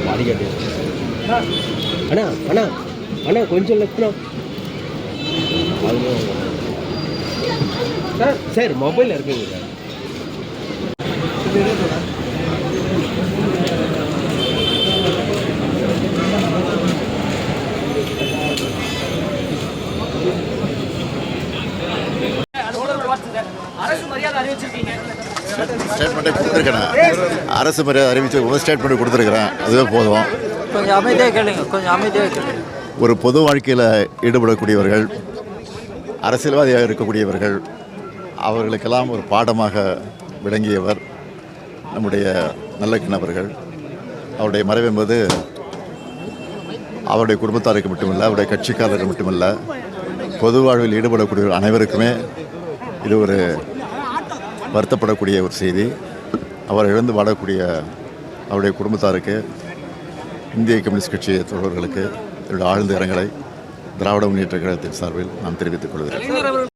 மாடிக்காட்டு அண்ணா அண்ணா அண்ணா கொஞ்சம் லெஃப்ட்ண்ணா sir sir mobile இருக்குங்க sir. ஸ்டேட்மெண்ட்டை கொடுத்துருக்கேன். அரசு மரியாதை அறிவித்து ஒரு ஸ்டேட்மெண்ட் கொடுத்துருக்குறேன். அதுவே போதும். கொஞ்சம் அமைதியாக கேளுங்க, கொஞ்சம் அமைதியாக கேளுங்க. ஒரு பொது வாழ்க்கையில் ஈடுபடக்கூடியவர்கள், அரசியல்வாதியாக இருக்கக்கூடியவர்கள், அவர்களுக்கெல்லாம் ஒரு பாடமாக விளங்கியவர் நம்முடைய நல்லக்கிண அவர்கள். அவருடைய மறைவு என்பது அவருடைய குடும்பத்தாருக்கு மட்டுமல்ல, அவருடைய கட்சிக்காரர்கள் மட்டுமல்ல, பொது வாழ்வில் ஈடுபடக்கூடிய அனைவருக்குமே இது ஒரு வருத்தப்படக்கூடிய ஒரு செய்தி. அவர் இழந்து வாழக்கூடிய அவருடைய குடும்பத்தாருக்கு, இந்திய கம்யூனிஸ்ட் கட்சி தோழர்களுக்கு என்னுடைய ஆழ்ந்த இரங்கலை திராவிட முன்னேற்ற கழகத்தின் சார்பில் நான் தெரிவித்துக் கொள்கிறேன்.